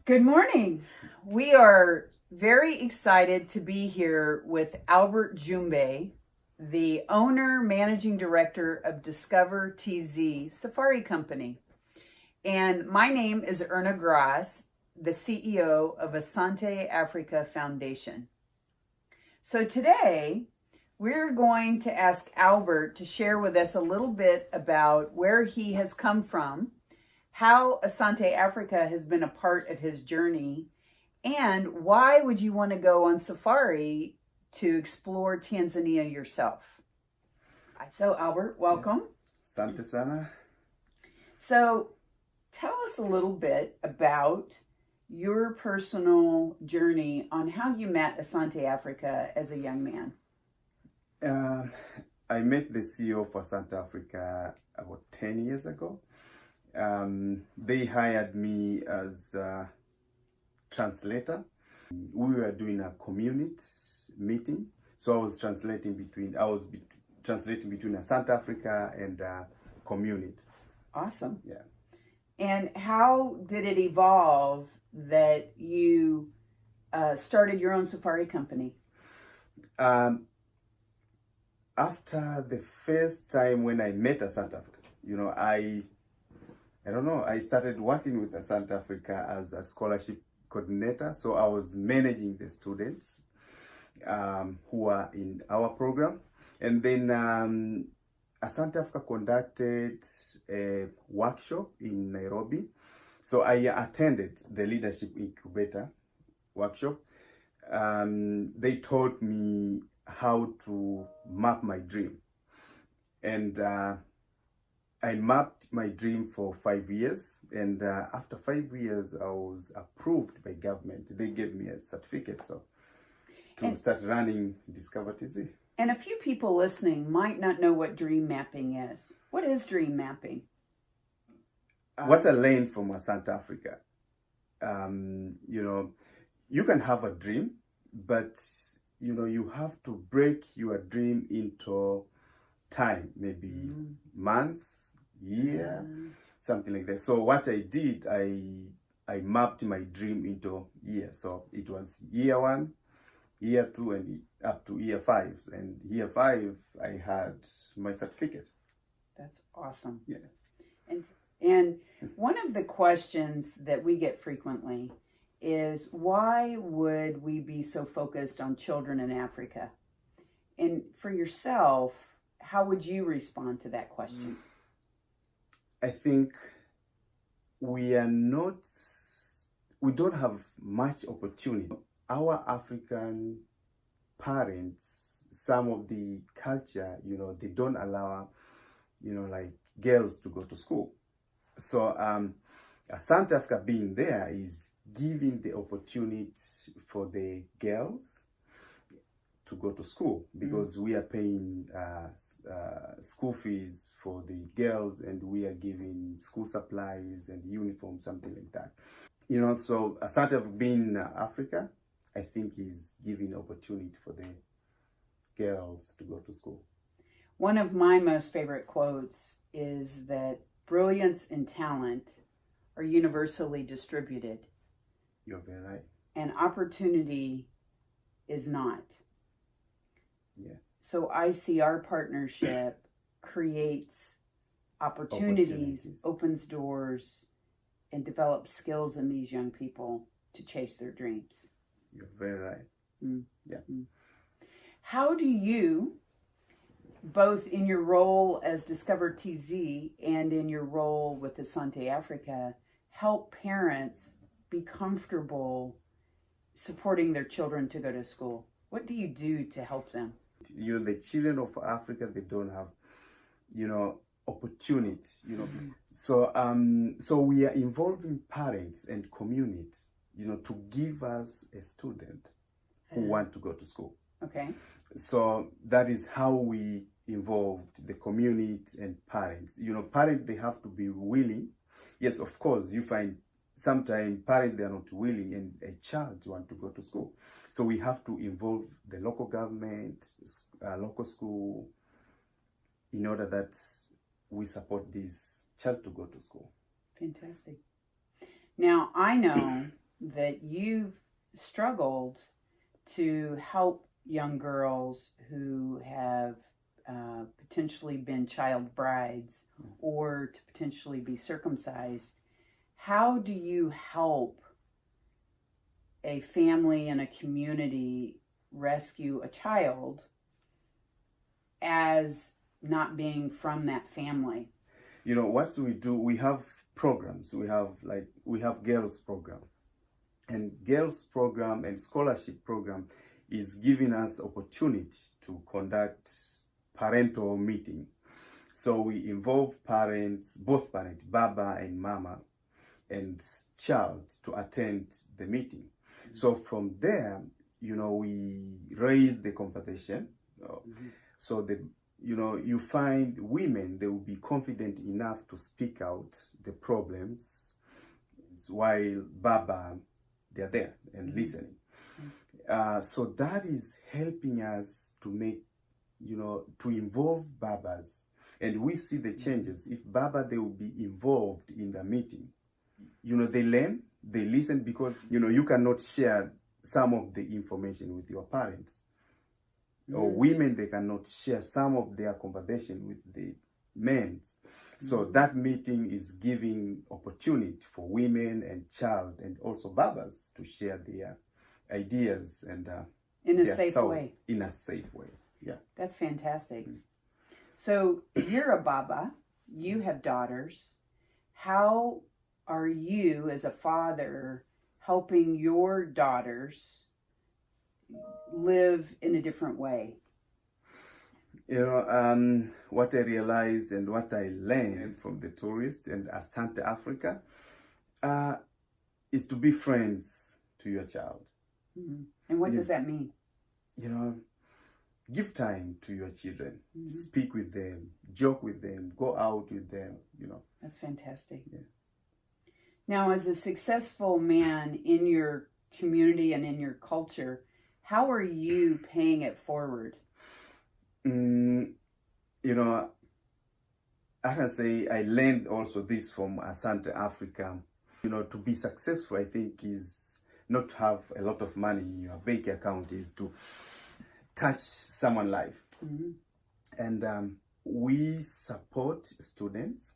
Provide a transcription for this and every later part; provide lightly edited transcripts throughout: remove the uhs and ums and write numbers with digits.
Good morning. We are very excited to be here with Albert Jumbe, the owner, managing director of DiscoverTZ Safari Company. And my name is Erna Grasz, the CEO of Asante Africa Foundation. So today, we're going to ask Albert to share with us a little bit about where he has come from, how Asante Africa has been a part of his journey, and why would you want to go on safari to explore Tanzania yourself? So Albert, welcome. Asante sana. So tell us a little bit about your personal journey on how you met Asante Africa as a young man. I met the CEO of Asante Africa about 10 years ago. They hired me as a translator. We were doing a community meeting, so I was translating between Asante Africa and community. Awesome. Yeah. And how did it evolve that you started your own safari company? After the first time when I met Asante Africa, I started working with Asante Africa as a scholarship coordinator. So I was managing the students who are in our program. And then Asante Africa conducted a workshop in Nairobi. So I attended the leadership incubator workshop. They taught me how to map my dream. And I mapped my dream for 5 years, and after 5 years, I was approved by government. They gave me a certificate to start running DiscoverTZ. And a few people listening might not know what dream mapping is. What is dream mapping? What I learned from Asante Africa, you can have a dream, but you have to break your dream into time, maybe month, year, something like that. So what I did, I mapped my dream into years. So it was year 1, year 2, and up to year 5. And year 5, I had my certificate. That's awesome. Yeah. And one of the questions that we get frequently is, why would we be so focused on children in Africa? And for yourself, how would you respond to that question? I think we don't have much opportunity. Our African parents, some of the culture, they don't allow, like girls to go to school. So Asante Africa being there is giving the opportunity for the girls to go to school, because we are paying school fees for the girls, and we are giving school supplies and uniforms, something like that. So Asante Africa being Africa, I think is giving opportunity for the girls to go to school. One of my most favorite quotes is that brilliance and talent are universally distributed. You're very right. And opportunity is not. Yeah. So I see our partnership creates opportunities, opens doors, and develops skills in these young people to chase their dreams. You're very right. Yeah. How do you, both in your role as DiscoverTZ and in your role with Asante Africa, help parents be comfortable supporting their children to go to school? What do you do to help them? The children of Africa, they don't have, opportunity, So we are involving parents and communities, to give us a student who want to go to school. Okay. So that is how we involved the community and parents. Parents, they have to be willing. Yes, of course, you find sometimes parents, they are not willing, and a child want to go to school. So we have to involve the local government, local school, in order that we support this child to go to school. Fantastic. Now, I know that you've struggled to help young girls who have potentially been child brides or to potentially be circumcised. How do you help a family and a community rescue a child as not being from that family? You know, what we do, we have programs. We have girls program. And girls program and scholarship program is giving us opportunity to conduct parental meeting. So we involve parents, both parents, Baba and Mama, and child to attend the meeting. So from there, you know, we raise the conversation. So you find women, they will be confident enough to speak out the problems while Baba, they're there and listening. So that is helping us to make, to involve Babas. And we see the changes. If Baba, they will be involved in the meeting. They learn, they listen, because, you cannot share some of the information with your parents. Or women, they cannot share some of their conversation with the men. So that meeting is giving opportunity for women and child and also Babas to share their ideas and in a safe way. In a safe way, yeah. That's fantastic. So you're a Baba, you have daughters. How are you as a father helping your daughters live in a different way? What I realized and what I learned from the tourists and Asante Africa is to be friends to your child. And what does that mean? Give time to your children, speak with them, joke with them, go out with them, That's fantastic. Yeah. Now, as a successful man in your community and in your culture, how are you paying it forward? I can say I learned also this from Asante Africa. To be successful, I think, is not to have a lot of money in your bank account, is to touch someone's life. And we support students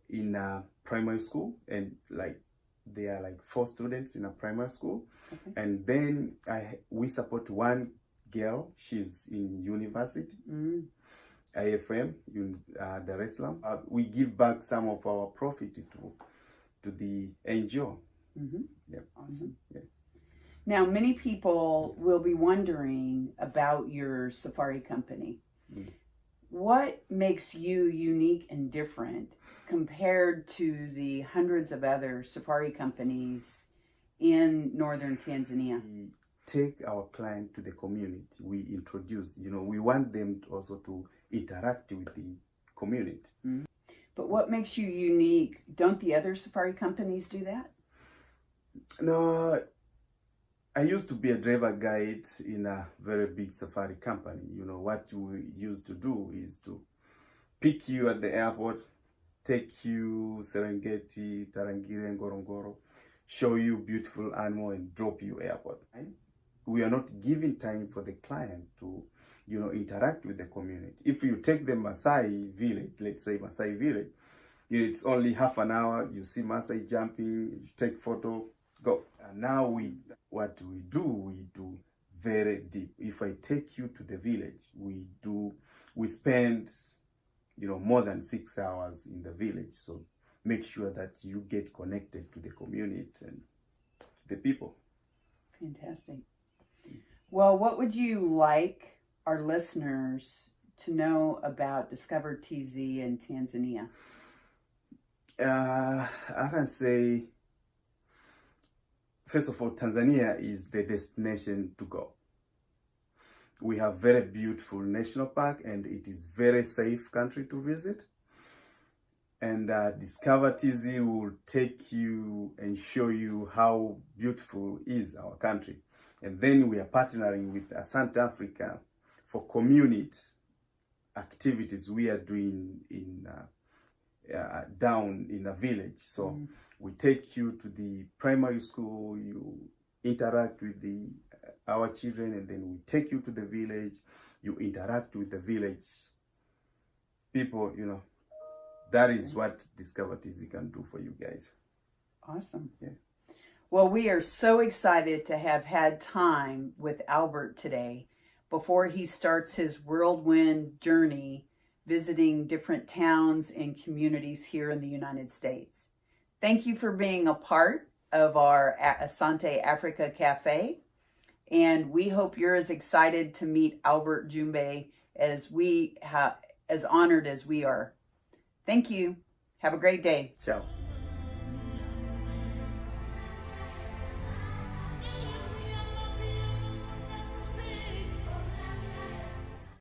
in a primary school, and there are 4 students in a primary school. Okay. And then we support one girl, she's in university, IFM in Dar es Salaam. We give back some of our profit to the NGO. Yeah. Awesome. Yeah. Now, many people will be wondering about your safari company. What makes you unique and different compared to the hundreds of other safari companies in northern Tanzania? We take our client to the community. We introduce, we want them also to interact with the community. But what makes you unique? Don't the other safari companies do that? No, I used to be a driver guide in a very big safari company. What we used to do is to pick you at the airport, take you Serengeti, Tarangire, Ngorongoro, show you beautiful animal and drop you airport. We are not giving time for the client to, interact with the community. If you take the Maasai village, let's say Maasai village, it's only half an hour, you see Maasai jumping, you take photo, go. And now we do very deep. If I take you to the village, we spend, more than 6 hours in the village. So make sure that you get connected to the community and the people. Fantastic. Well, what would you like our listeners to know about DiscoverTZ in Tanzania? I can say, first of all, Tanzania is the destination to go. We have very beautiful national park, and it is very safe country to visit. And DiscoverTZ will take you and show you how beautiful is our country. And then we are partnering with Asante Africa for community activities we are doing in down in the village. So We take you to the primary school, you interact with our children, and then we take you to the village, you interact with the village people, That is what DiscoverTZ can do for you guys. Awesome. Yeah. Well, we are so excited to have had time with Albert today before he starts his whirlwind journey visiting different towns and communities here in the United States. Thank you for being a part of our Asante Africa Cafe, and we hope you're as excited to meet Albert Jumbe as honored as we are. Thank you. Have a great day. Ciao.